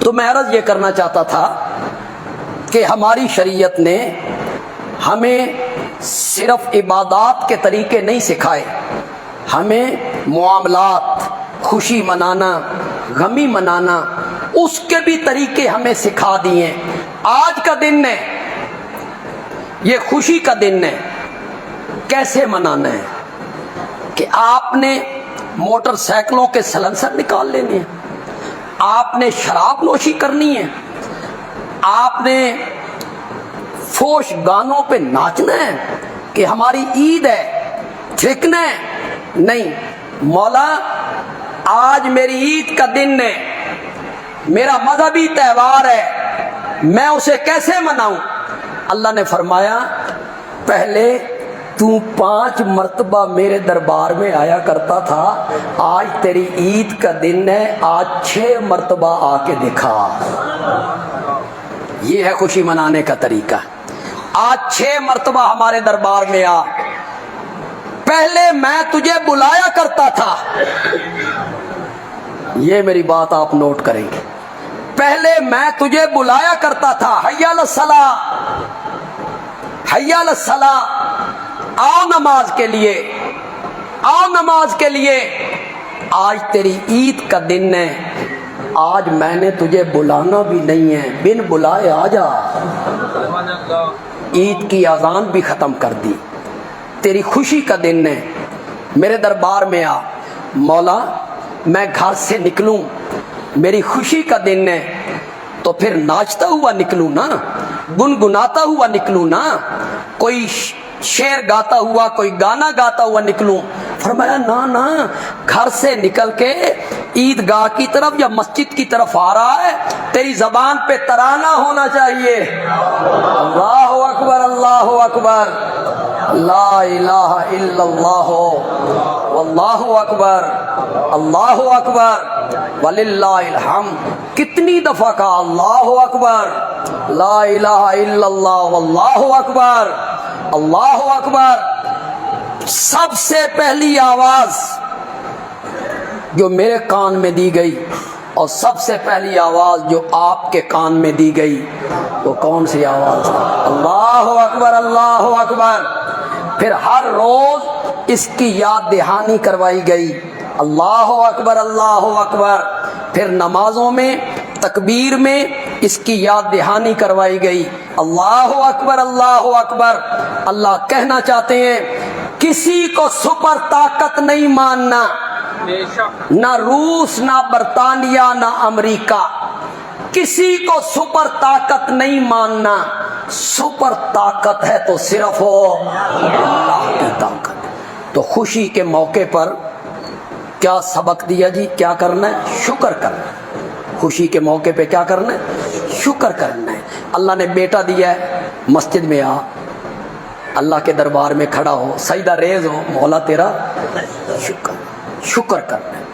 تو میں عرض یہ کرنا چاہتا تھا کہ ہماری شریعت نے ہمیں صرف عبادات کے طریقے نہیں سکھائے، ہمیں معاملات، خوشی منانا، غمی منانا، اس کے بھی طریقے ہمیں سکھا دیے۔ آج کا دن ہے، یہ خوشی کا دن ہے، کیسے منانا ہے کہ آپ نے موٹر سائیکلوں کے سلنسر نکال لینے ہیں، آپ نے شراب نوشی کرنی ہے، آپ نے فوش گانوں پہ ناچنا ہے کہ ہماری عید ہے، چھڑکنا ہے؟ نہیں، مولا آج میری عید کا دن ہے، میرا مذہبی تہوار ہے، میں اسے کیسے مناؤں؟ اللہ نے فرمایا پہلے تو 5 مرتبہ میرے دربار میں آیا کرتا تھا، آج تیری عید کا دن ہے، آج 6 مرتبہ آ کے دکھا۔ یہ ہے خوشی منانے کا طریقہ۔ آج 6 مرتبہ ہمارے دربار میں آ۔ پہلے میں تجھے بلایا کرتا تھا، یہ میری بات آپ نوٹ کریں گے، پہلے میں تجھے بلایا کرتا تھا، حی علی الصلاۃ، حی علی الصلاۃ، آؤ نماز کے لیے، آؤ نماز کے لیے۔ آج تیری عید کا دن ہے، آج میں نے تجھے بلانا بھی نہیں ہے، بن بلائے آ جا۔ عید کی اذان بھی ختم کر دی، تیری خوشی کا دن ہے، میرے دربار میں آ۔ مولا میں گھر سے نکلوں، میری خوشی کا دن ہے، تو پھر ناچتا ہوا نکلوں نا، گنگناتا ہوا نکلوں نا، کوئی شعر گاتا ہوا، کوئی گانا گاتا ہوا نکلوں؟ فرمایا نا نا، گھر سے نکل کے عیدگاہ کی طرف یا مسجد کی طرف آ رہا ہے، تیری زبان پہ ترانہ ہونا چاہیے، اللہ اکبر، اللہ اکبر، لا الہ الا اللہ، واللہ اکبر، اللہ اکبر، وللہ الحمد۔ کتنی دفعہ کہا اللہ اکبر، لا الہ الا اللہ، واللہ اکبر، اللہ اکبر۔ سب سے پہلی آواز جو میرے کان میں دی گئی اور سب سے پہلی آواز جو آپ کے کان میں دی گئی وہ کون سی آواز ہے؟ اللہ اکبر، اللہ اکبر۔ پھر ہر روز اس کی یاد دہانی کروائی گئی، اللہ اکبر، اللہ اکبر۔ پھر نمازوں میں تکبیر میں اس کی یاد دہانی کروائی گئی، اللہ اکبر، اللہ اکبر۔ اللہ کہنا چاہتے ہیں کسی کو سپر طاقت نہیں ماننا، نہ روس، نہ برطانیہ، نہ امریکہ، کسی کو سپر طاقت نہیں ماننا، سپر طاقت ہے تو صرف اللہ کی طاقت۔ تو خوشی کے موقع پر کیا سبق دیا جی؟ کیا کرنا ہے؟ شکر کرنا ہے۔ خوشی کے موقع پہ کیا کرنا ہے؟ شکر کرنا ہے۔ اللہ نے بیٹا دیا ہے، مسجد میں آ، اللہ کے دربار میں کھڑا ہو، سجدہ ریز ہو، مولا تیرا شکر کرنا ہے۔